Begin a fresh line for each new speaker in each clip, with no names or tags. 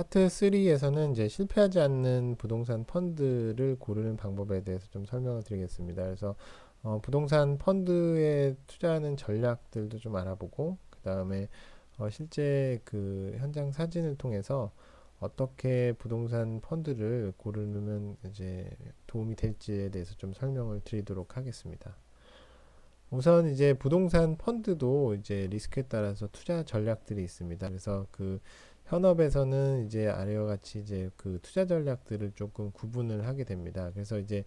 파트 3에서는 이제 실패하지 않는 부동산 펀드를 고르는 방법에 대해서 좀 설명을 드리겠습니다. 그래서 부동산 펀드에 투자하는 전략들도 좀 알아보고, 그 다음에 실제 그 현장 사진을 통해서 어떻게 부동산 펀드를 고르면 이제 도움이 될지에 대해서 좀 설명을 드리도록 하겠습니다. 우선 이제 부동산 펀드도 이제 리스크에 따라서 투자 전략들이 있습니다. 그래서 그 현업에서는 이제 아래와 같이 이제 그 투자 전략들을 조금 구분을 하게 됩니다. 그래서 이제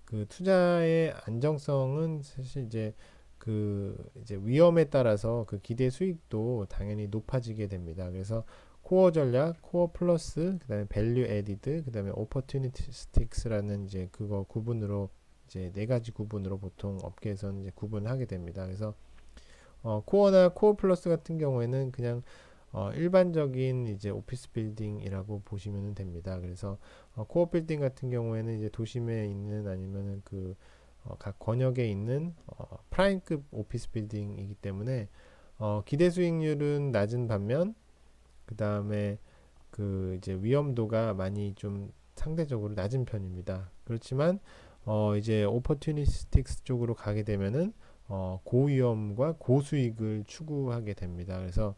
그 투자의 안정성은 사실 이제 그 이제 위험에 따라서 그 기대 수익도 당연히 높아지게 됩니다. 그래서 코어 전략, 코어 플러스, 그다음에 밸류 에디드, 그다음에 오퍼튜니티스틱스라는 이제 그거 구분으로 이제 네 가지 구분으로 보통 업계에서는 이제 구분을 하게 됩니다. 그래서 코어나 코어 플러스 같은 경우에는 그냥 일반적인 이제 오피스 빌딩이라고 보시면 됩니다. 그래서 코어 빌딩 같은 경우에는 이제 도심에 있는 아니면은 그 각 권역에 있는 프라임급 오피스 빌딩이기 때문에 기대 수익률은 낮은 반면 그 다음에 그 이제 위험도가 많이 좀 상대적으로 낮은 편입니다. 그렇지만 이제 오퍼튜니스틱스 쪽으로 가게 되면은 고위험과 고수익을 추구하게 됩니다. 그래서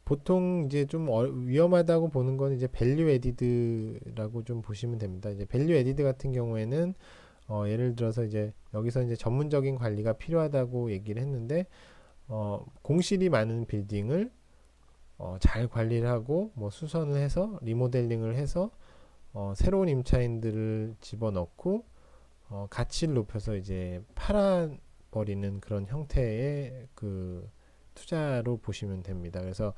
보통 이제 좀 위험하다고 보는 건 이제 밸류 에디드라고 좀 보시면 됩니다. 이제 밸류 에디드 같은 경우에는 예를 들어서 이제 여기서 이제 전문적인 관리가 필요하다고 얘기를 했는데 공실이 많은 빌딩을 잘 관리를 하고 뭐 수선을 해서 리모델링을 해서 새로운 임차인들을 집어넣고 가치를 높여서 이제 팔아버리는 그런 형태의 그 투자로 보시면 됩니다. 그래서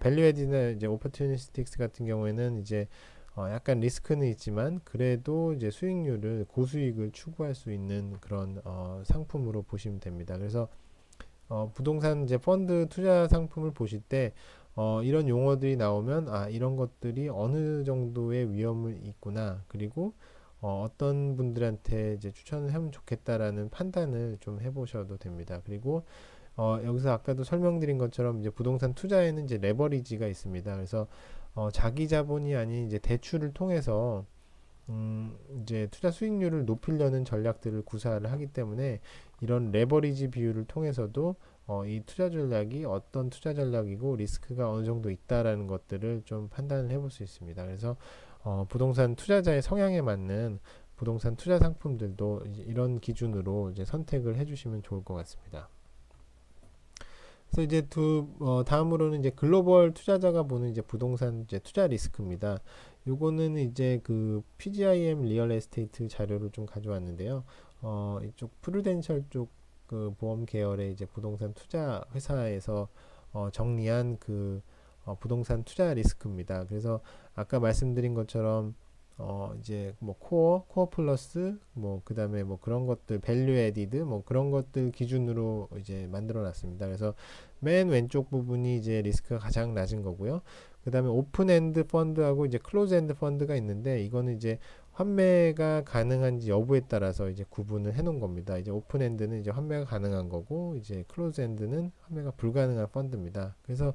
밸류 에디나 이제 오퍼튜니스틱스 같은 경우에는 이제 약간 리스크는 있지만 그래도 이제 수익률을 고수익을 추구할 수 있는 그런 상품으로 보시면 됩니다. 그래서 부동산 이제 펀드 투자 상품을 보실 때 이런 용어들이 나오면 이런 것들이 어느 정도의 위험을 있구나, 그리고 어떤 분들한테 이제 추천을 하면 좋겠다라는 판단을 좀 해보셔도 됩니다. 그리고 여기서 아까도 설명드린 것처럼 이제 부동산 투자에는 이제 레버리지가 있습니다. 그래서 자기 자본이 아닌 이제 대출을 통해서 이제 투자 수익률을 높이려는 전략들을 구사를 하기 때문에 이런 레버리지 비율을 통해서도 이 투자 전략이 어떤 투자 전략이고 리스크가 어느 정도 있다라는 것들을 좀 판단을 해볼 수 있습니다. 그래서 부동산 투자자의 성향에 맞는 부동산 투자 상품들도 이런 기준으로 이제 선택을 해주시면 좋을 것 같습니다. 그래서 이제 다음으로는 이제 글로벌 투자자가 보는 이제 부동산 이제 투자 리스크입니다. 요거는 이제 그 PGIM 리얼 에스테이트 자료를 좀 가져왔는데요. 이쪽 프루덴셜 쪽 그 보험 계열의 이제 부동산 투자 회사에서 정리한 그 부동산 투자 리스크입니다. 그래서 아까 말씀드린 것처럼 이제 뭐 코어 플러스 뭐 그다음에 뭐 그런 것들 밸류 에디드 뭐 그런 것들 기준으로 이제 만들어 놨습니다. 그래서 맨 왼쪽 부분이 이제 리스크가 가장 낮은 거고요. 그다음에 오픈 엔드 펀드하고 이제 클로즈 엔드 펀드가 있는데 이거는 이제 환매가 가능한지 여부에 따라서 이제 구분을 해 놓은 겁니다. 이제 오픈 엔드는 이제 환매가 가능한 거고 이제 클로즈 엔드는 환매가 불가능한 펀드입니다. 그래서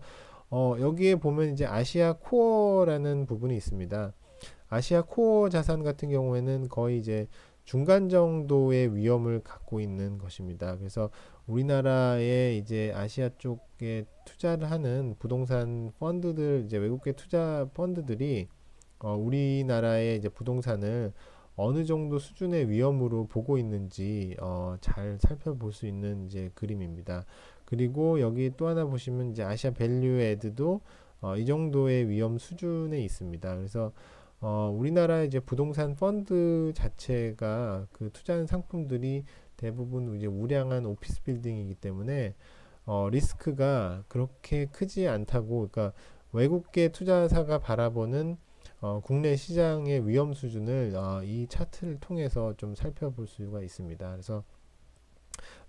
여기에 보면 이제 아시아 코어라는 부분이 있습니다. 아시아 코어 자산 같은 경우에는 거의 이제 중간 정도의 위험을 갖고 있는 것입니다. 그래서 우리나라의 이제 아시아 쪽에 투자를 하는 부동산 펀드들, 이제 외국계 투자 펀드들이 우리나라의 이제 부동산을 어느 정도 수준의 위험으로 보고 있는지 잘 살펴볼 수 있는 이제 그림입니다. 그리고 여기 또 하나 보시면 이제 아시아 밸류 애드도 이 정도의 위험 수준에 있습니다. 그래서 우리나라 이제 부동산 펀드 자체가 그 투자하는 상품들이 대부분 이제 우량한 오피스 빌딩이기 때문에 리스크가 그렇게 크지 않다고, 그러니까 외국계 투자사가 바라보는 국내 시장의 위험 수준을 이 차트를 통해서 좀 살펴볼 수가 있습니다. 그래서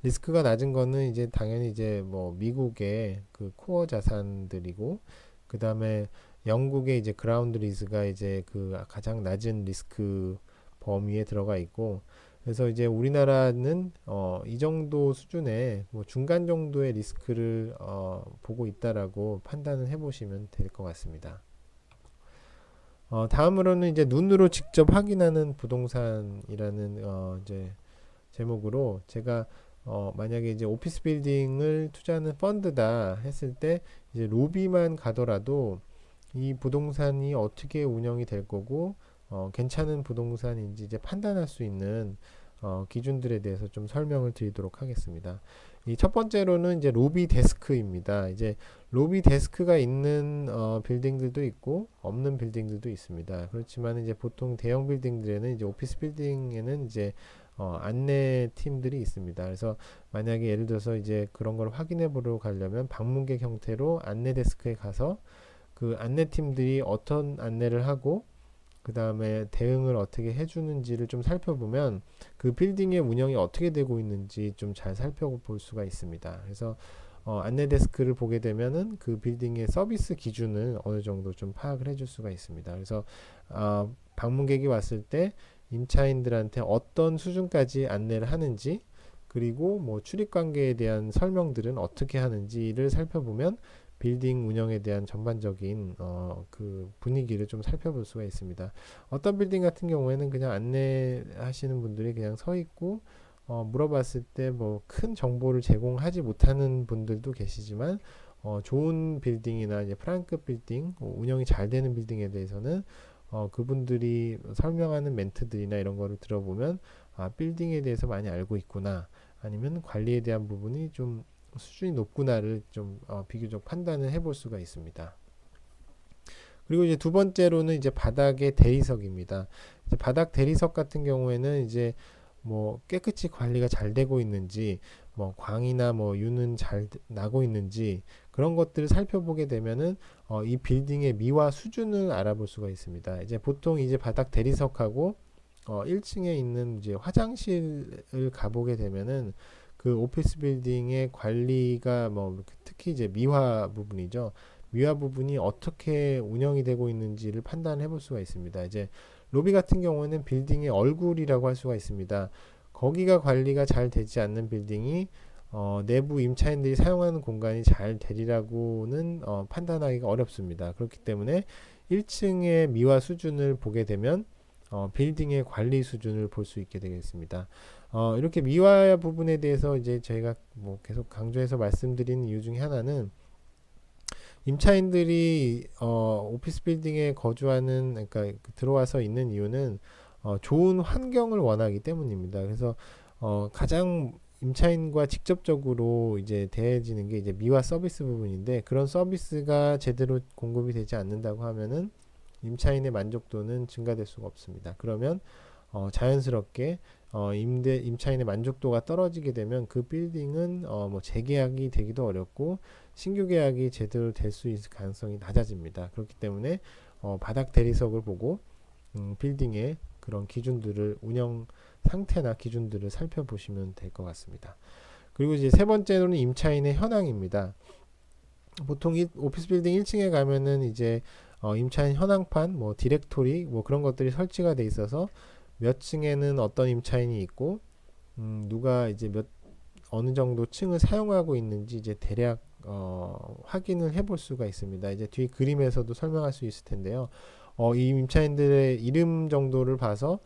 리스크가 낮은 거는 이제 당연히 이제 뭐 미국의 그 코어 자산들이고, 그 다음에 영국의 이제 그라운드 리즈가 이제 그 가장 낮은 리스크 범위에 들어가 있고, 그래서 이제 우리나라는 이 정도 수준의 뭐 중간 정도의 리스크를 보고 있다라고 판단을 해보시면 될 것 같습니다. 다음으로는 이제 눈으로 직접 확인하는 부동산이라는 이제 제목으로 제가 만약에 이제 오피스 빌딩을 투자하는 펀드다 했을 때 이제 로비만 가더라도 이 부동산이 어떻게 운영이 될 거고 괜찮은 부동산인지 이제 판단할 수 있는 기준들에 대해서 좀 설명을 드리도록 하겠습니다. 이 첫 번째로는 이제 로비 데스크입니다. 이제 로비 데스크가 있는 빌딩들도 있고 없는 빌딩들도 있습니다. 그렇지만 이제 보통 대형 빌딩들에는 이제 오피스 빌딩에는 이제 안내 팀들이 있습니다. 그래서 만약에 예를 들어서 이제 그런 걸 확인해 보러 가려면 방문객 형태로 안내 데스크에 가서 그 안내 팀들이 어떤 안내를 하고 그 다음에 대응을 어떻게 해주는지를 좀 살펴보면 그 빌딩의 운영이 어떻게 되고 있는지 좀 잘 살펴볼 수가 있습니다. 그래서 안내 데스크를 보게 되면은 그 빌딩의 서비스 기준을 어느 정도 좀 파악을 해줄 수가 있습니다. 그래서 방문객이 왔을 때 임차인들한테 어떤 수준까지 안내를 하는지 그리고 뭐 출입 관계에 대한 설명들은 어떻게 하는지를 살펴보면 빌딩 운영에 대한 전반적인 그 분위기를 좀 살펴볼 수가 있습니다. 어떤 빌딩 같은 경우에는 그냥 안내하시는 분들이 그냥 서 있고 물어봤을 때 뭐 큰 정보를 제공하지 못하는 분들도 계시지만 좋은 빌딩이나 이제 프라임급 빌딩 운영이 잘 되는 빌딩에 대해서는 그분들이 설명하는 멘트들이나 이런 거를 들어보면 빌딩에 대해서 많이 알고 있구나 아니면 관리에 대한 부분이 좀 수준이 높구나를 좀 비교적 판단을 해볼 수가 있습니다. 그리고 이제 두 번째로는 이제 바닥의 대리석입니다. 이제 바닥 대리석 같은 경우에는 이제 뭐 깨끗이 관리가 잘 되고 있는지 뭐 광이나 뭐 유는 잘 나고 있는지 그런 것들을 살펴보게 되면은 이 빌딩의 미화 수준을 알아볼 수가 있습니다. 이제 보통 이제 바닥 대리석하고 1층에 있는 이제 화장실을 가보게 되면은 그 오피스 빌딩의 관리가 뭐 특히 이제 미화 부분이죠. 미화 부분이 어떻게 운영이 되고 있는지를 판단해 볼 수가 있습니다. 이제 로비 같은 경우에는 빌딩의 얼굴이라고 할 수가 있습니다. 거기가 관리가 잘 되지 않는 빌딩이 내부 임차인들이 사용하는 공간이 잘 되리라고는 판단하기가 어렵습니다. 그렇기 때문에 1층의 미화 수준을 보게 되면 빌딩의 관리 수준을 볼 수 있게 되겠습니다. 이렇게 미화 부분에 대해서 이제 저희가 뭐 계속 강조해서 말씀드리는 이유 중에 하나는 임차인들이 오피스 빌딩에 거주하는 그러니까 들어와서 있는 이유는 좋은 환경을 원하기 때문입니다. 그래서 가장 임차인과 직접적으로 이제 대해지는 게 이제 미화 서비스 부분인데 그런 서비스가 제대로 공급이 되지 않는다고 하면은 임차인의 만족도는 증가될 수가 없습니다. 그러면 자연스럽게 임차인의 만족도가 떨어지게 되면 그 빌딩은 뭐 재계약이 되기도 어렵고 신규 계약이 제대로 될 수 있을 가능성이 낮아집니다. 그렇기 때문에 바닥 대리석을 보고 빌딩의 그런 기준들을 운영 상태나 기준들을 살펴보시면 될 것 같습니다. 그리고 이제 세 번째로는 임차인의 현황입니다. 보통 오피스 빌딩 1층에 가면은 이제 임차인 현황판, 뭐 디렉토리, 뭐 그런 것들이 설치가 돼 있어서 몇 층에는 어떤 임차인이 있고, 누가 이제 어느 정도 층을 사용하고 있는지 이제 대략 확인을 해볼 수가 있습니다. 이제 뒤 그림에서도 설명할 수 있을 텐데요. 이 임차인들의 이름 정도를 봐서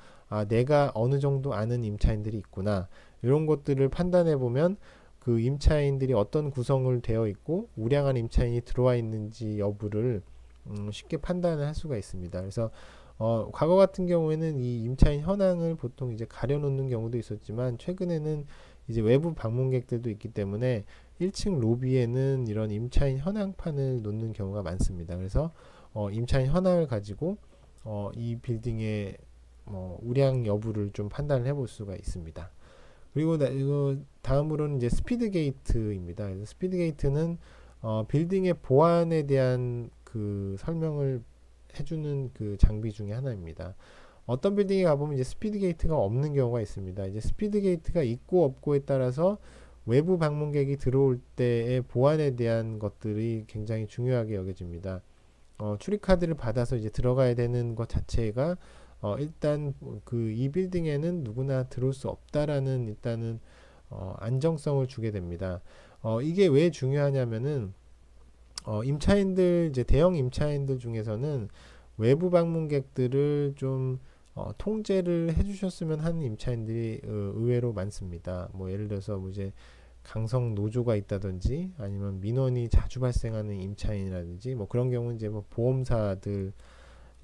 내가 어느 정도 아는 임차인들이 있구나. 이런 것들을 판단해 보면 그 임차인들이 어떤 구성을 되어 있고 우량한 임차인이 들어와 있는지 여부를 쉽게 판단을 할 수가 있습니다. 그래서 과거 같은 경우에는 이 임차인 현황을 보통 이제 가려놓는 경우도 있었지만 최근에는 이제 외부 방문객들도 있기 때문에 1층 로비에는 이런 임차인 현황판을 놓는 경우가 많습니다. 그래서 임차인 현황을 가지고 이 빌딩의 우량 여부를 좀 판단을 해볼 수가 있습니다. 그리고 이거 다음으로는 이제 스피드 게이트입니다. 그래서 스피드 게이트는 빌딩의 보안에 대한 그 설명을 해주는 그 장비 중에 하나입니다. 어떤 빌딩에 가보면 이제 스피드 게이트가 없는 경우가 있습니다. 이제 스피드 게이트가 있고 없고에 따라서 외부 방문객이 들어올 때의 보안에 대한 것들이 굉장히 중요하게 여겨집니다. 출입 카드를 받아서 이제 들어가야 되는 것 자체가 일단 그 이 빌딩에는 누구나 들어올 수 없다라는 일단은 안정성을 주게 됩니다. 이게 왜 중요하냐면은 임차인들 이제 대형 임차인들 중에서는 외부 방문객들을 좀 통제를 해주셨으면 하는 임차인들이 의외로 많습니다. 뭐 예를 들어서 뭐 이제 강성 노조가 있다든지 아니면 민원이 자주 발생하는 임차인이라든지 뭐 그런 경우는 이제 뭐 보험사들이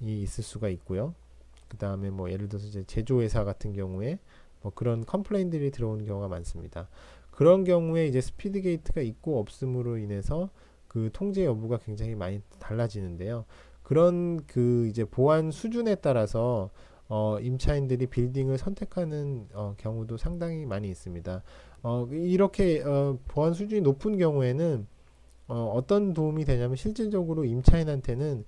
있을 수가 있고요. 그 다음에 뭐 예를 들어서 이제 제조회사 같은 경우에 뭐 그런 컴플레인들이 들어오는 경우가 많습니다. 그런 경우에 이제 스피드 게이트가 있고 없음으로 인해서 그 통제 여부가 굉장히 많이 달라지는데요. 그런 그 이제 보안 수준에 따라서 임차인들이 빌딩을 선택하는 경우도 상당히 많이 있습니다. 이렇게 보안 수준이 높은 경우에는 어떤 도움이 되냐면 실질적으로 임차인한테는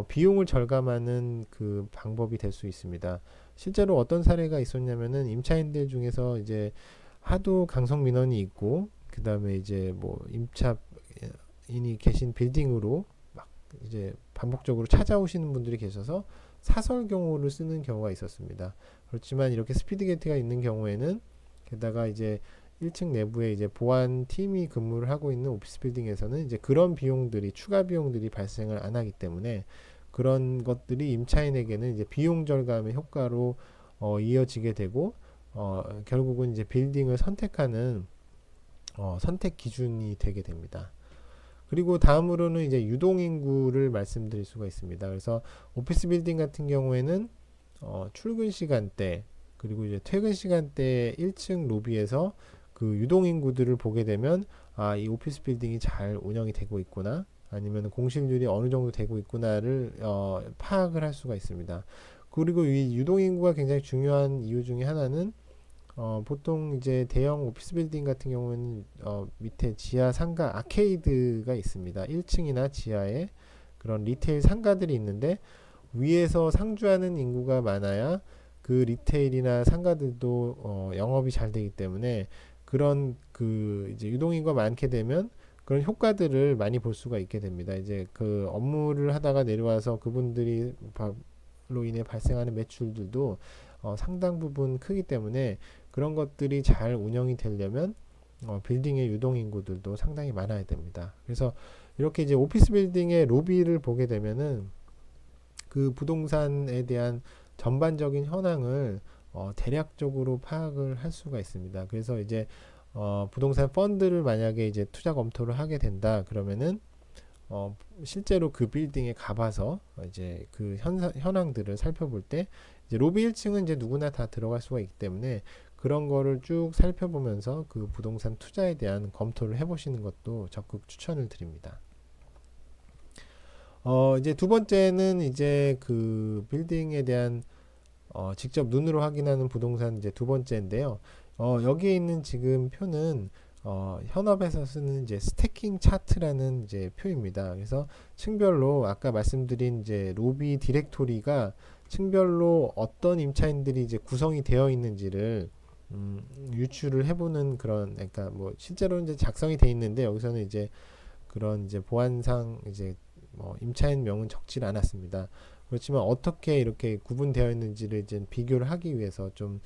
비용을 절감하는 그 방법이 될 수 있습니다. 실제로 어떤 사례가 있었냐면은 임차인들 중에서 이제 하도 강성 민원이 있고 그 다음에 이제 뭐 임차인이 계신 빌딩으로 막 이제 반복적으로 찾아오시는 분들이 계셔서 사설 경호를 쓰는 경우가 있었습니다. 그렇지만 이렇게 스피드 게이트가 있는 경우에는 게다가 이제 1층 내부에 이제 보안 팀이 근무를 하고 있는 오피스 빌딩에서는 이제 그런 비용들이 추가 비용들이 발생을 안 하기 때문에 그런 것들이 임차인에게는 이제 비용 절감의 효과로 이어지게 되고 결국은 이제 빌딩을 선택하는 선택 기준이 되게 됩니다. 그리고 다음으로는 이제 유동인구를 말씀드릴 수가 있습니다. 그래서 오피스 빌딩 같은 경우에는 출근 시간대 그리고 이제 퇴근 시간대 1층 로비에서 그 유동인구들을 보게 되면 이 오피스 빌딩이 잘 운영이 되고 있구나 아니면 공실률이 어느 정도 되고 있구나를 파악을 할 수가 있습니다. 그리고 이 유동인구가 굉장히 중요한 이유 중에 하나는 보통 이제 대형 오피스 빌딩 같은 경우는 밑에 지하 상가 아케이드가 있습니다. 1층이나 지하에 그런 리테일 상가들이 있는데 위에서 상주하는 인구가 많아야 그 리테일이나 상가들도 영업이 잘 되기 때문에 그런 그 이제 유동인구가 많게 되면 그런 효과들을 많이 볼 수가 있게 됩니다. 이제 그 업무를 하다가 내려와서 그분들이 로 인해 발생하는 매출들도 상당 부분 크기 때문에 그런 것들이 잘 운영이 되려면 빌딩의 유동인구들도 상당히 많아야 됩니다. 그래서 이렇게 이제 오피스 빌딩의 로비를 보게 되면은 그 부동산에 대한 전반적인 현황을 대략적으로 파악을 할 수가 있습니다. 그래서 이제 부동산 펀드를 만약에 이제 투자 검토를 하게 된다 그러면은 실제로 그 빌딩에 가봐서 이제 그 현황들을 살펴볼 때 이제 로비 1층은 이제 누구나 다 들어갈 수가 있기 때문에 그런 거를 쭉 살펴보면서 그 부동산 투자에 대한 검토를 해보시는 것도 적극 추천을 드립니다. 이제 두 번째는 이제 그 빌딩에 대한 직접 눈으로 확인하는 부동산 이제 두 번째인데요. 여기에 있는 지금 표는 현업에서 쓰는 이제 스태킹 차트라는 이제 표입니다. 그래서 층별로 아까 말씀드린 이제 로비 디렉토리가 층별로 어떤 임차인들이 이제 구성이 되어 있는지를 유추를 해보는 그런 그러니까 뭐 실제로 이제 작성이 돼 있는데 여기서는 이제 그런 이제 보안상 이제 임차인 명은 적질 않았습니다. 그렇지만 어떻게 이렇게 구분되어 있는지를 이제 비교를 하기 위해서 좀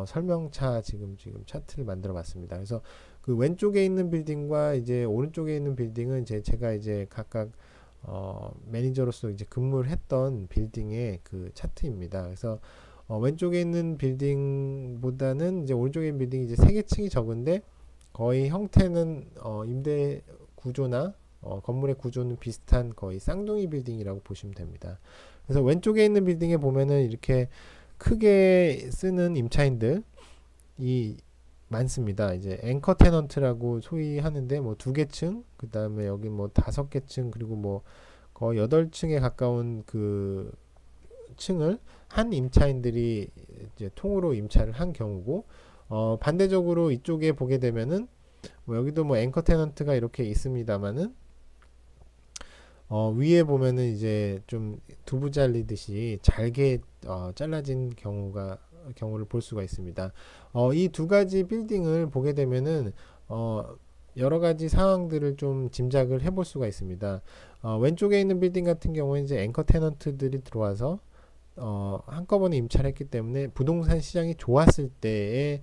설명차 지금 차트를 만들어 봤습니다. 그래서 그 왼쪽에 있는 빌딩과 이제 오른쪽에 있는 빌딩은 제가 이제 각각 매니저로서 이제 근무를 했던 빌딩의 그 차트입니다. 그래서 왼쪽에 있는 빌딩보다는 이제 오른쪽에 있는 빌딩이 이제 세개층이 적은데 거의 형태는 임대 구조나 건물의 구조는 비슷한 거의 쌍둥이 빌딩이라고 보시면 됩니다. 그래서 왼쪽에 있는 빌딩에 보면은 이렇게 크게 쓰는 임차인들이 많습니다. 이제 앵커 테넌트라고 소위 하는데 뭐 2개층, 그 다음에 여기 뭐 5개층, 그리고 뭐 거의 8층에 가까운 그 층을 한 임차인들이 이제 통으로 임차를 한 경우고, 반대적으로 이쪽에 보게 되면은 뭐 여기도 뭐 앵커 테넌트가 이렇게 있습니다만은 위에 보면은 이제 좀 두부 잘리듯이 잘게 잘라진 경우를 볼 수가 있습니다. 이 두 가지 빌딩을 보게 되면은 여러 가지 상황들을 좀 짐작을 해볼 수가 있습니다. 왼쪽에 있는 빌딩 같은 경우는 이제 앵커 테넌트들이 들어와서 한꺼번에 임차를 했기 때문에 부동산 시장이 좋았을 때에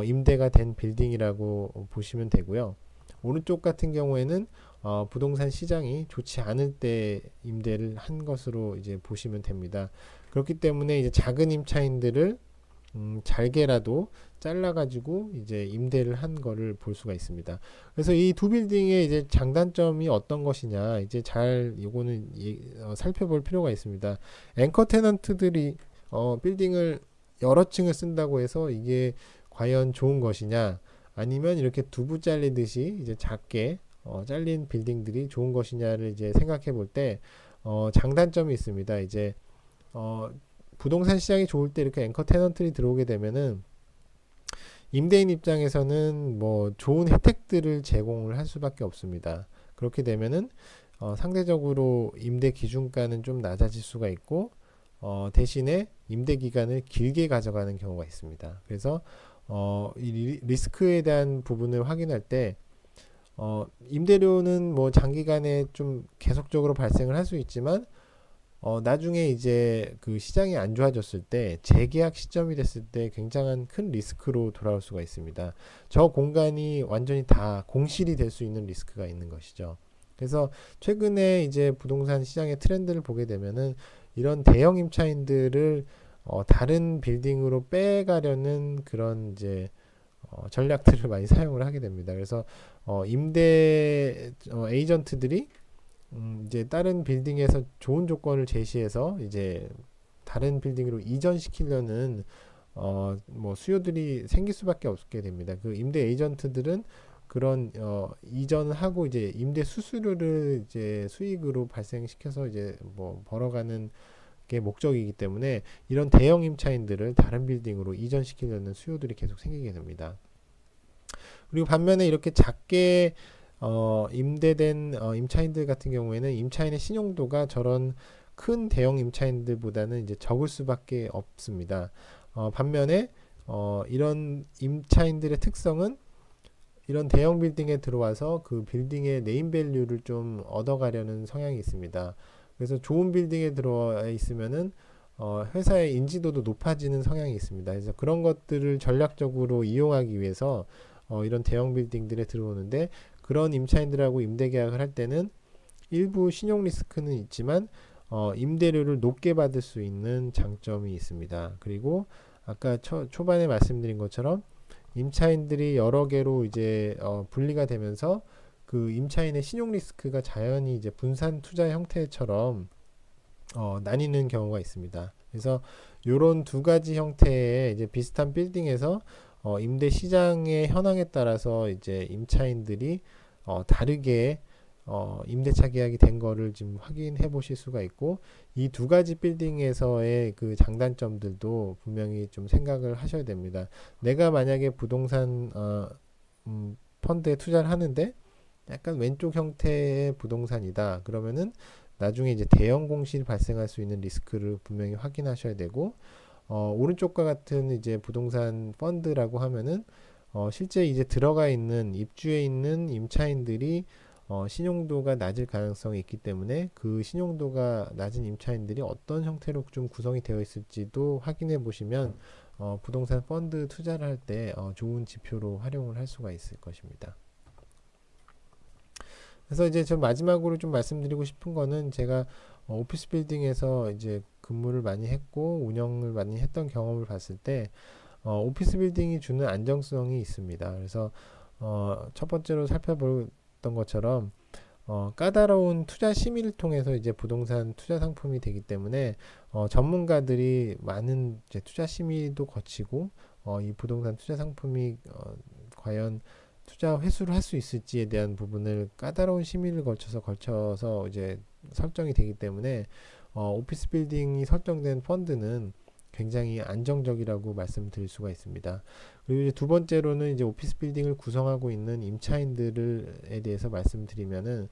임대가 된 빌딩이라고 보시면 되고요. 오른쪽 같은 경우에는 부동산 시장이 좋지 않을 때 임대를 한 것으로 이제 보시면 됩니다. 그렇기 때문에 이제 작은 임차인들을 잘게라도 잘라가지고 이제 임대를 한 거를 볼 수가 있습니다. 그래서 이 두 빌딩의 이제 장단점이 어떤 것이냐, 이제 잘 이거는 살펴볼 필요가 있습니다. 앵커 테넌트들이 빌딩을 여러 층을 쓴다고 해서 이게 과연 좋은 것이냐, 아니면 이렇게 두부 잘리듯이 이제 작게 잘린 빌딩들이 좋은 것이냐를 이제 생각해 볼 때 장단점이 있습니다. 이제 부동산 시장이 좋을 때 이렇게 앵커 테넌트들이 들어오게 되면은 임대인 입장에서는 뭐 좋은 혜택들을 제공을 할 수밖에 없습니다. 그렇게 되면은 상대적으로 임대 기준가는 좀 낮아질 수가 있고 대신에 임대 기간을 길게 가져가는 경우가 있습니다. 그래서 이 리스크에 대한 부분을 확인할 때 임대료는 뭐 장기간에 좀 계속적으로 발생을 할 수 있지만 나중에 이제 그 시장이 안 좋아졌을 때 재계약 시점이 됐을 때 굉장한 큰 리스크로 돌아올 수가 있습니다. 저 공간이 완전히 다 공실이 될 수 있는 리스크가 있는 것이죠. 그래서 최근에 이제 부동산 시장의 트렌드를 보게 되면은 이런 대형 임차인들을 다른 빌딩으로 빼가려는 그런 이제 전략들을 많이 사용을 하게 됩니다. 그래서 임대 에이전트들이 이제 다른 빌딩에서 좋은 조건을 제시해서 이제 다른 빌딩으로 이전시키려는 뭐 수요들이 생길 수밖에 없게 됩니다. 그 임대 에이전트들은 그런 이전을 하고 이제 임대 수수료를 이제 수익으로 발생시켜서 이제 뭐 벌어가는 게 목적이기 때문에 이런 대형 임차인들을 다른 빌딩으로 이전시키려는 수요들이 계속 생기게 됩니다. 그리고 반면에 이렇게 작게 임대된 임차인들 같은 경우에는 임차인의 신용도가 저런 큰 대형 임차인들보다는 이제 적을 수밖에 없습니다. 반면에 이런 임차인들의 특성은 이런 대형 빌딩에 들어와서 그 빌딩의 네임밸류를 좀 얻어가려는 성향이 있습니다. 그래서 좋은 빌딩에 들어와 있으면은 회사의 인지도도 높아지는 성향이 있습니다. 그래서 그런 것들을 전략적으로 이용하기 위해서 이런 대형 빌딩들에 들어오는데, 그런 임차인들하고 임대 계약을 할 때는 일부 신용 리스크는 있지만 임대료를 높게 받을 수 있는 장점이 있습니다. 그리고 아까 초반에 말씀드린 것처럼 임차인들이 여러 개로 이제 분리가 되면서 그 임차인의 신용 리스크가 자연히 이제 분산 투자 형태처럼 나뉘는 경우가 있습니다. 그래서 요런 두 가지 형태의 이제 비슷한 빌딩에서 임대 시장의 현황에 따라서 이제 임차인들이 다르게 임대차 계약이 된 거를 지금 확인해 보실 수가 있고, 이 두 가지 빌딩에서의 그 장단점들도 분명히 좀 생각을 하셔야 됩니다. 내가 만약에 부동산 펀드에 투자를 하는데 약간 왼쪽 형태의 부동산이다 그러면은 나중에 이제 대형 공실이 발생할 수 있는 리스크를 분명히 확인하셔야 되고, 오른쪽과 같은 이제 부동산 펀드라고 하면은 실제 이제 들어가 있는 입주해 있는 임차인들이 신용도가 낮을 가능성이 있기 때문에 그 신용도가 낮은 임차인들이 어떤 형태로 좀 구성이 되어 있을지도 확인해 보시면 부동산 펀드 투자를 할 때 좋은 지표로 활용을 할 수가 있을 것입니다. 그래서 이제 저 마지막으로 좀 말씀드리고 싶은 거는, 제가 오피스 빌딩에서 이제 근무를 많이 했고 운영을 많이 했던 경험을 봤을 때 오피스 빌딩이 주는 안정성이 있습니다. 그래서 첫 번째로 살펴봤던 것처럼 까다로운 투자 심의를 통해서 이제 부동산 투자 상품이 되기 때문에 전문가들이 많은 이제 투자 심의도 거치고 이 부동산 투자 상품이 과연 투자 회수를 할 수 있을지에 대한 부분을 까다로운 심의를 거쳐서 이제 설정이 되기 때문에 오피스 빌딩이 설정된 펀드는 굉장히 안정적이라고 말씀드릴 수가 있습니다. 그리고 이제 두 번째로는 이제 오피스 빌딩을 구성하고 있는 임차인들에 대해서 말씀드리면은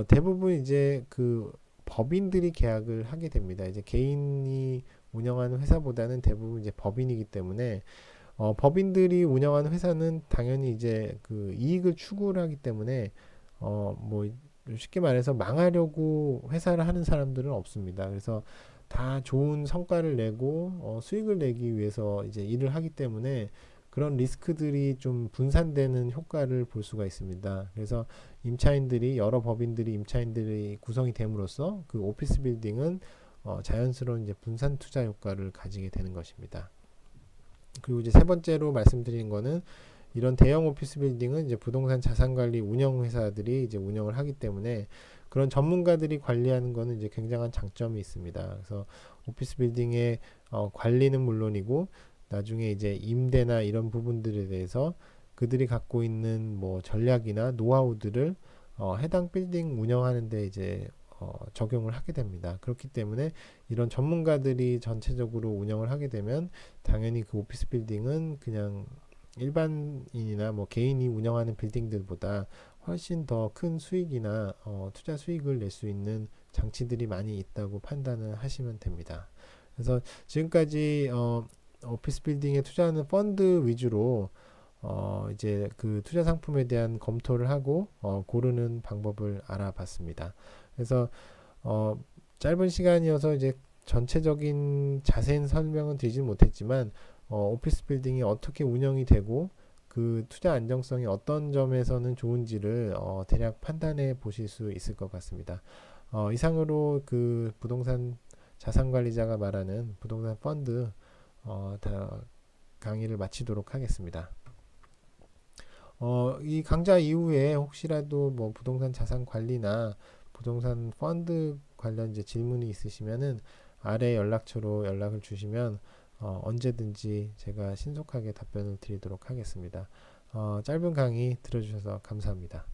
대부분 이제 그 법인들이 계약을 하게 됩니다. 이제 개인이 운영하는 회사보다는 대부분 이제 법인이기 때문에 법인들이 운영하는 회사는 당연히 이제 그 이익을 추구를 하기 때문에 뭐 쉽게 말해서 망하려고 회사를 하는 사람들은 없습니다. 그래서 다 좋은 성과를 내고 수익을 내기 위해서 이제 일을 하기 때문에 그런 리스크들이 좀 분산되는 효과를 볼 수가 있습니다. 그래서 임차인들이 여러 법인들이 임차인들이 구성이 됨으로써 그 오피스 빌딩은 자연스러운 이제 분산 투자 효과를 가지게 되는 것입니다. 그리고 이제 세 번째로 말씀드린 거는 이런 대형 오피스 빌딩은 이제 부동산 자산관리 운영 회사들이 이제 운영을 하기 때문에 그런 전문가들이 관리하는 거는 이제 굉장한 장점이 있습니다. 그래서 오피스 빌딩의 관리는 물론이고 나중에 이제 임대나 이런 부분들에 대해서 그들이 갖고 있는 뭐 전략이나 노하우들을 해당 빌딩 운영하는 데 이제 적용을 하게 됩니다. 그렇기 때문에 이런 전문가들이 전체적으로 운영을 하게 되면 당연히 그 오피스 빌딩은 그냥 일반인이나 뭐 개인이 운영하는 빌딩들보다 훨씬 더 큰 수익이나 투자 수익을 낼 수 있는 장치들이 많이 있다고 판단을 하시면 됩니다. 그래서 지금까지 오피스 빌딩에 투자하는 펀드 위주로 이제 그 투자 상품에 대한 검토를 하고 고르는 방법을 알아봤습니다. 그래서 짧은 시간이어서 이제 전체적인 자세한 설명은 드리진 못했지만 오피스 빌딩이 어떻게 운영이 되고 그 투자 안정성이 어떤 점에서는 좋은지를 대략 판단해 보실 수 있을 것 같습니다. 이상으로 그 부동산 자산관리자가 말하는 부동산 펀드 다 강의를 마치도록 하겠습니다. 이 강좌 이후에 혹시라도 뭐 부동산 자산 관리나 부동산 펀드 관련 이제 질문이 있으시면은 아래 연락처로 연락을 주시면 언제든지 제가 신속하게 답변을 드리도록 하겠습니다. 짧은 강의 들어주셔서 감사합니다.